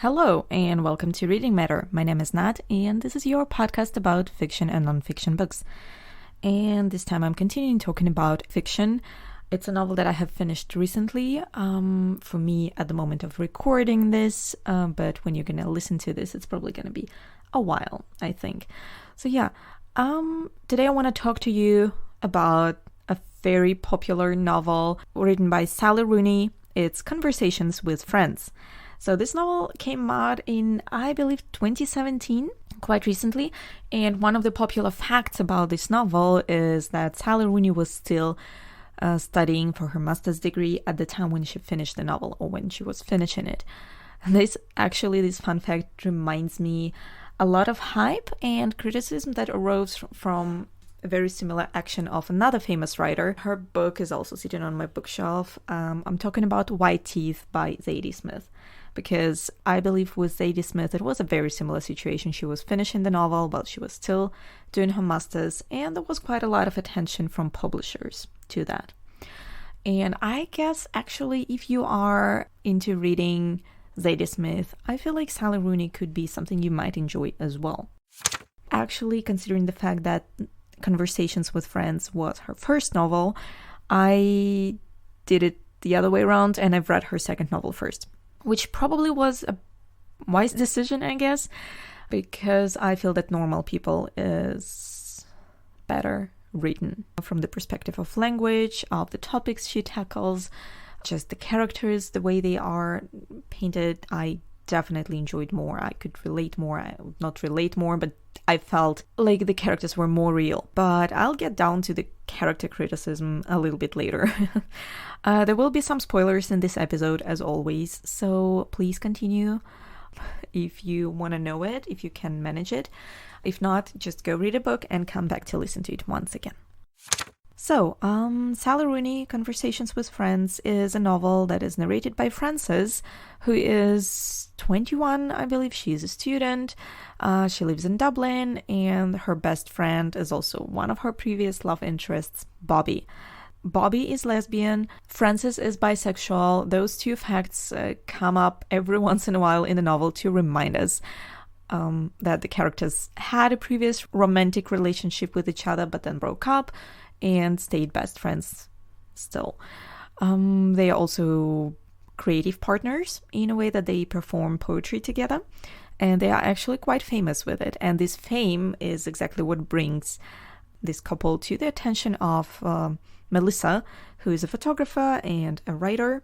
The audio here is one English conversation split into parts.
Hello, and welcome to Reading Matter. My name is Nat, and this is your podcast about fiction and nonfiction books. And this time I'm continuing talking about fiction. It's a novel that I have finished recently, for me at the moment of recording this, but when you're going to listen to this, it's probably going to be a while, I think. So today I want to talk to you about a very popular novel written by Sally Rooney. It's Conversations with Friends. So this novel came out in, I believe, 2017, quite recently. And one of the popular facts about this novel is that Sally Rooney was still studying for her master's degree at the time when she finished the novel, or when she was finishing it. And this fun fact reminds me a lot of hype and criticism that arose from a very similar action of another famous writer. Her book is also sitting on my bookshelf. I'm talking about White Teeth by Zadie Smith. Because I believe with Zadie Smith, it was a very similar situation. She was finishing the novel, but she was still doing her master's, and there was quite a lot of attention from publishers to that. And I guess, actually, if you are into reading Zadie Smith, I feel like Sally Rooney could be something you might enjoy as well. Actually, considering the fact that Conversations with Friends was her first novel, I did it the other way around, and I've read her second novel first. Which probably was a wise decision, I guess, because I feel that Normal People is better written from the perspective of language, of the topics she tackles, just the characters, the way they are painted. I definitely enjoyed more. I could relate more. Not relate more, but I felt like the characters were more real. But I'll get down to the character criticism a little bit later. There will be some spoilers in this episode, as always, so please continue if you want to know it, if you can manage it. If not, just go read a book and come back to listen to it once again. So, Sally Rooney, Conversations with Friends, is a novel that is narrated by Frances, who is 21, I believe. She is a student. She lives in Dublin, and her best friend is also one of her previous love interests, Bobby. Bobby is lesbian. Frances is bisexual. Those two facts come up every once in a while in the novel to remind us that the characters had a previous romantic relationship with each other, but then broke up and stayed best friends still. They are also creative partners in a way that they perform poetry together, and they are actually quite famous with it. And this fame is exactly what brings this couple to the attention of Melissa, who is a photographer and a writer.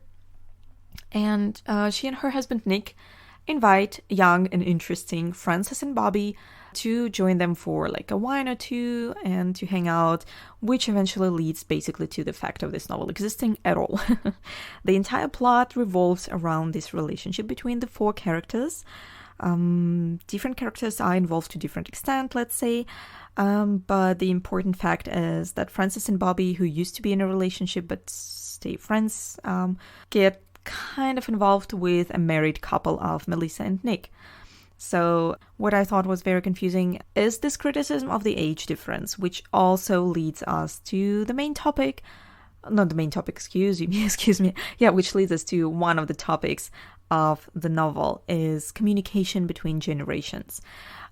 And she and her husband Nick invite young and interesting Frances and Bobby to join them for like a wine or two and to hang out, which eventually leads basically to the fact of this novel existing at all. The entire plot revolves around this relationship between the four characters. Different characters are involved to different extent, let's say, but the important fact is that Frances and Bobby, who used to be in a relationship but stay friends, get kind of involved with a married couple of Melissa and Nick. So what I thought was very confusing is this criticism of the age difference, which also leads us to the main topic, not the main topic, excuse me. Yeah, which leads us to one of the topics of the novel is communication between generations.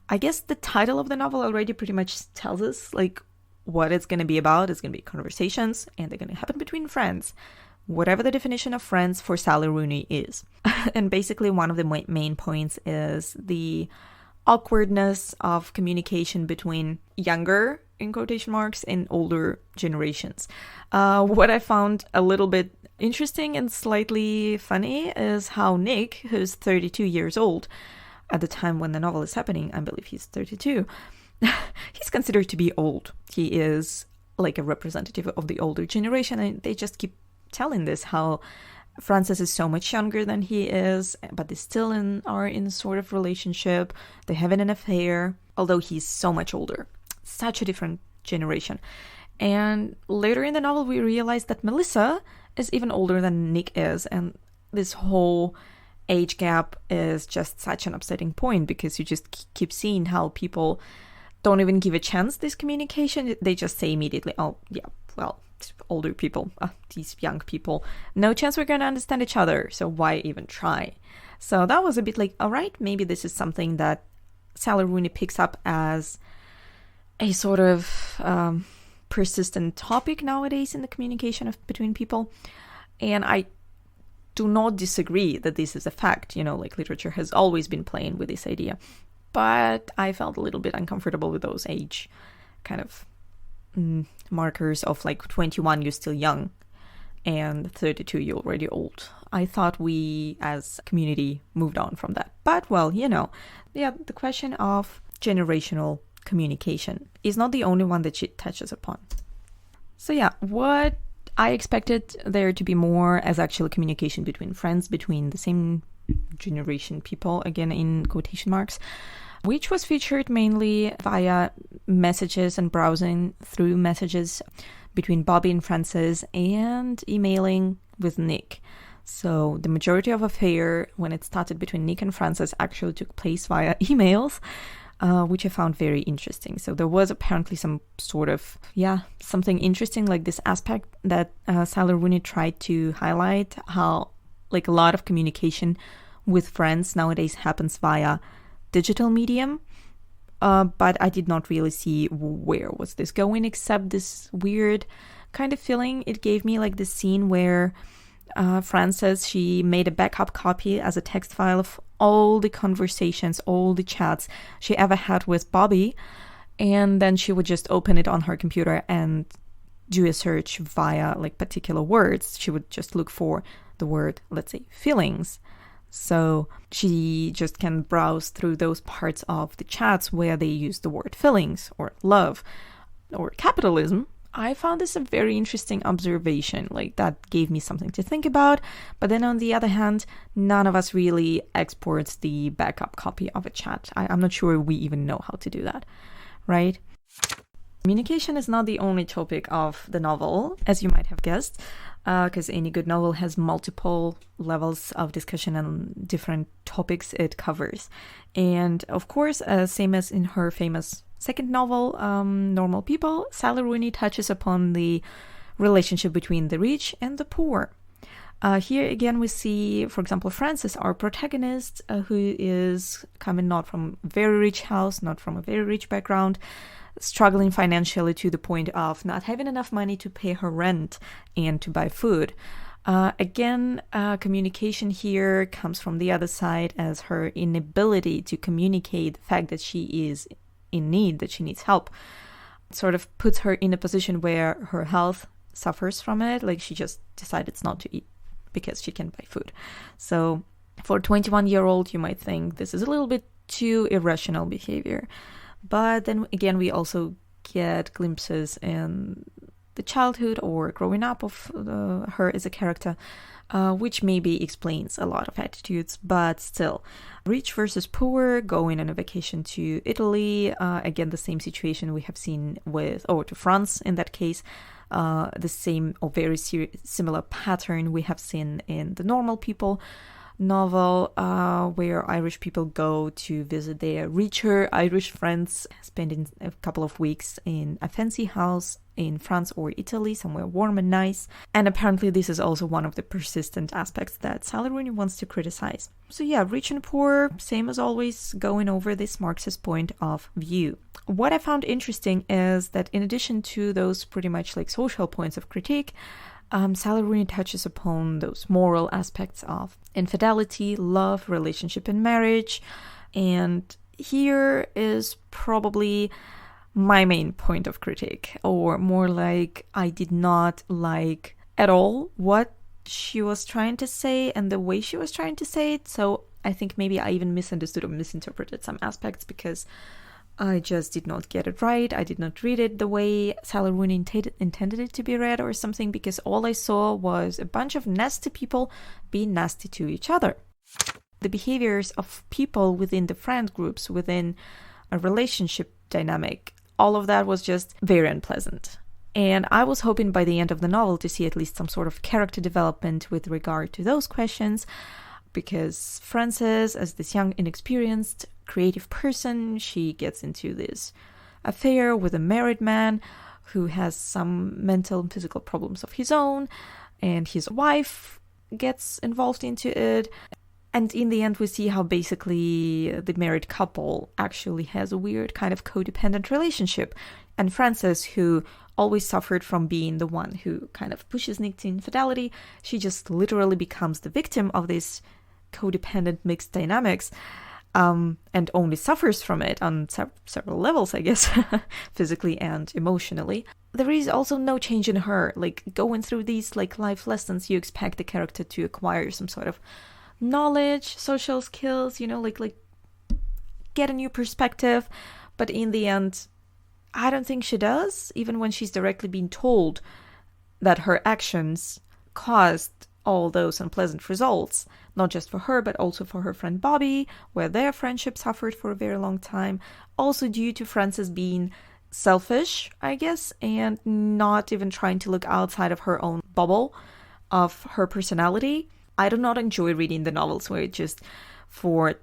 I guess the title of the novel already pretty much tells us like what it's going to be about. It's going to be conversations, and they're going to happen between friends, whatever the definition of friends for Sally Rooney is. And basically one of the main points is the awkwardness of communication between younger, in quotation marks, and older generations. What I found a little bit interesting and slightly funny is how Nick, who's 32 years old, at the time when the novel is happening, I believe he's 32, he's considered to be old. He is like a representative of the older generation, and they just keep telling this, how Frances is so much younger than he is, but they still are in sort of relationship. They're having an affair, although he's so much older. Such a different generation. And later in the novel, we realize that Melissa is even older than Nick is, and this whole age gap is just such an upsetting point, because you just keep seeing how people don't even give a chance this communication. They just say immediately, oh yeah, well, older people, these young people, no chance we're going to understand each other, so why even try? So that was a bit like, all right, maybe this is something that Sally Rooney picks up as a sort of persistent topic nowadays in the communication between people. And I do not disagree that this is a fact. Like literature has always been playing with this idea. But I felt a little bit uncomfortable with those age kind of markers of like 21, you're still young, and 32, you're already old. I thought we as a community moved on from that. But, well, the question of generational communication is not the only one that she touches upon. So yeah, what I expected there to be more as actual communication between friends, between the same generation people, again in quotation marks, which was featured mainly via messages and browsing through messages between Bobby and Frances and emailing with Nick. So the majority of affair, when it started between Nick and Frances, actually took place via emails, which I found very interesting. So there was apparently some sort of, something interesting, like this aspect that Sally Rooney tried to highlight, how like a lot of communication with friends nowadays happens via digital medium. But I did not really see where was this going, except this weird kind of feeling it gave me, like this scene where Frances, she made a backup copy as a text file of all the conversations, all the chats she ever had with Bobby, and then she would just open it on her computer and do a search via like particular words. She would just look for the word, let's say, feelings. So she just can browse through those parts of the chats where they use the word feelings or love or capitalism. I found this a very interesting observation, like that gave me something to think about. But then on the other hand, none of us really exports the backup copy of a chat. I'm not sure we even know how to do that, right? Communication is not the only topic of the novel, as you might have guessed, because any good novel has multiple levels of discussion and different topics it covers. And of course, same as in her famous second novel, Normal People, Sally Rooney touches upon the relationship between the rich and the poor. Here again we see, for example, Frances, our protagonist, who is coming not from a very rich house, not from a very rich background, struggling financially to the point of not having enough money to pay her rent and to buy food. Again, communication here comes from the other side, as her inability to communicate the fact that she is in need, that she needs help, sort of puts her in a position where her health suffers from it. Like she just decides not to eat because she can buy food. So for a 21-year-old, you might think this is a little bit too irrational behavior. But then again, we also get glimpses in the childhood or growing up of her as a character, which maybe explains a lot of attitudes. But still, rich versus poor, going on a vacation to Italy, again, the same situation we have seen to France in that case, the same or very similar pattern we have seen in the Normal People novel, where Irish people go to visit their richer Irish friends, spending a couple of weeks in a fancy house in France or Italy, somewhere warm and nice. And apparently this is also one of the persistent aspects that Sally Rooney wants to criticize. So yeah, rich and poor, same as always, going over this Marxist point of view. What I found interesting is that in addition to those pretty much like social points of critique, Sally Rooney touches upon those moral aspects of infidelity, love, relationship, and marriage. And here is probably my main point of critique, or more like I did not like at all what she was trying to say and the way she was trying to say it. So I think maybe I even misunderstood or misinterpreted some aspects because I just did not get it right. I did not read it the way Sally Rooney intended it to be read or something, because all I saw was a bunch of nasty people being nasty to each other. The behaviors of people within the friend groups, within a relationship dynamic, all of that was just very unpleasant. And I was hoping by the end of the novel to see at least some sort of character development with regard to those questions, because Frances, as this young, inexperienced, creative person, she gets into this affair with a married man who has some mental and physical problems of his own, and his wife gets involved into it. And in the end, we see how basically the married couple actually has a weird kind of codependent relationship. And Frances, who always suffered from being the one who kind of pushes Nick to infidelity, she just literally becomes the victim of this codependent mixed dynamics, and only suffers from it on several levels, I guess, physically and emotionally. There is also no change in her. Like, going through these like life lessons, you expect the character to acquire some sort of knowledge, social skills, like get a new perspective. But in the end, I don't think she does, even when she's directly being told that her actions caused all those unpleasant results, not just for her, but also for her friend Bobby, where their friendship suffered for a very long time, also due to Frances being selfish, I guess, and not even trying to look outside of her own bubble of her personality. I do not enjoy reading the novels where it just, for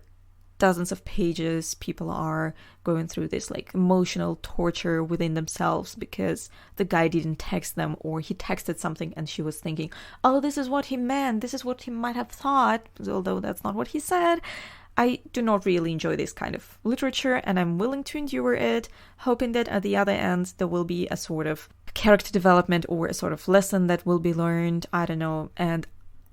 dozens of pages, people are going through this like emotional torture within themselves because the guy didn't text them, or he texted something and she was thinking, oh, this is what he meant, this is what he might have thought, although that's not what he said. I do not really enjoy this kind of literature, and I'm willing to endure it, hoping that at the other end there will be a sort of character development or a sort of lesson that will be learned. I don't know. And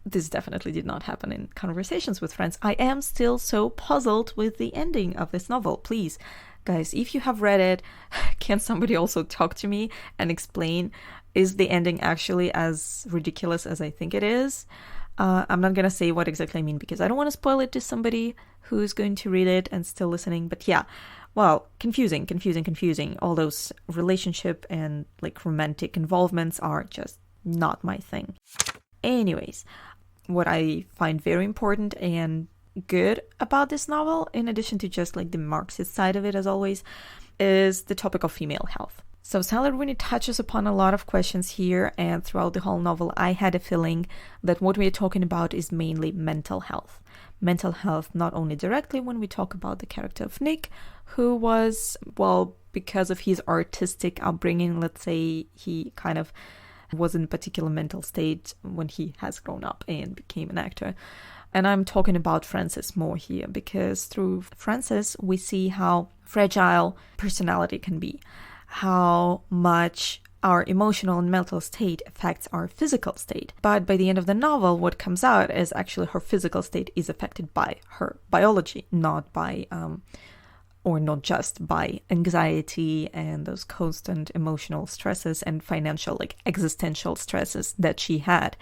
this definitely did not happen in Conversations with Friends. I am still so puzzled with the ending of this novel. Please, guys, if you have read it, can somebody also talk to me and explain, is the ending actually as ridiculous as I think it is? I'm not going to say what exactly I mean because I don't want to spoil it to somebody who's going to read it and still listening. But yeah, well, confusing. All those relationship and like romantic involvements are just not my thing. Anyways, what I find very important and good about this novel, in addition to just like the Marxist side of it as always, is the topic of female health. So Sally Rooney touches upon a lot of questions here, and throughout the whole novel I had a feeling that what we are talking about is mainly mental health. Mental health not only directly when we talk about the character of Nick, who was, well, because of his artistic upbringing, let's say, he kind of was in a particular mental state when he has grown up and became an actor. And I'm talking about Frances more here, because through Frances we see how fragile personality can be, how much our emotional and mental state affects our physical state. But by the end of the novel, what comes out is actually her physical state is affected by her biology, not by or not just by anxiety and those constant emotional stresses and financial, like existential stresses that she had.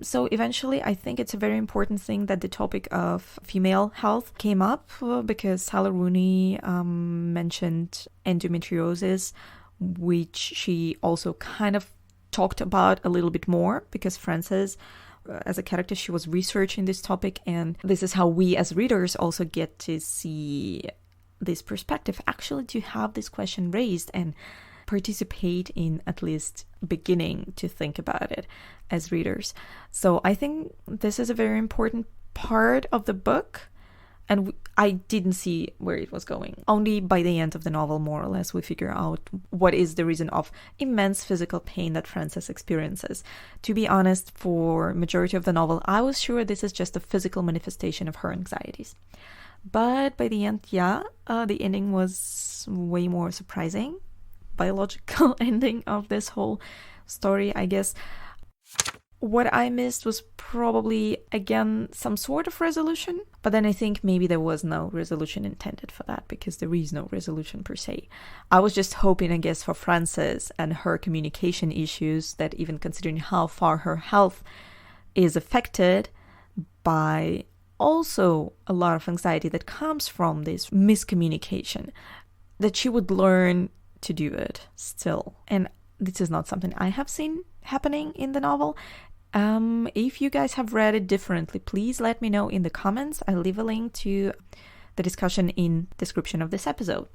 So eventually, I think it's a very important thing that the topic of female health came up because Sally Rooney mentioned endometriosis, which she also kind of talked about a little bit more because Frances, as a character, she was researching this topic, and this is how we as readers also get to see this perspective, actually to have this question raised and participate in at least beginning to think about it as readers. So I think this is a very important part of the book, and I didn't see where it was going. Only by the end of the novel, more or less, we figure out what is the reason of immense physical pain that Frances experiences. To be honest, for majority of the novel, I was sure this is just a physical manifestation of her anxieties. But by the end, the ending was way more surprising. Biological ending of this whole story, I guess. What I missed was probably, again, some sort of resolution. But then I think maybe there was no resolution intended for that, because there is no resolution per se. I was just hoping, I guess, for Frances and her communication issues, that even considering how far her health is affected by also a lot of anxiety that comes from this miscommunication, that she would learn to do it still. And this is not something I have seen happening in the novel. If you guys have read it differently, please let me know in the comments. I'll leave a link to the discussion in the description of this episode.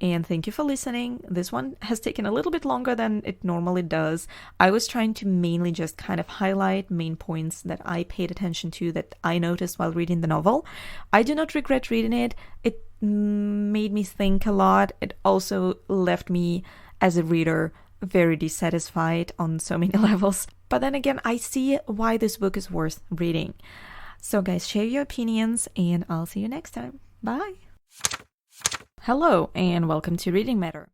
And thank you for listening. This one has taken a little bit longer than it normally does. I was trying to mainly just kind of highlight main points that I paid attention to, that I noticed while reading the novel. I do not regret reading it. It made me think a lot. It also left me as a reader, very dissatisfied on so many levels. But then again, I see why this book is worth reading. So guys, share your opinions and I'll see you next time. Bye! Hello and welcome to Reading Matter.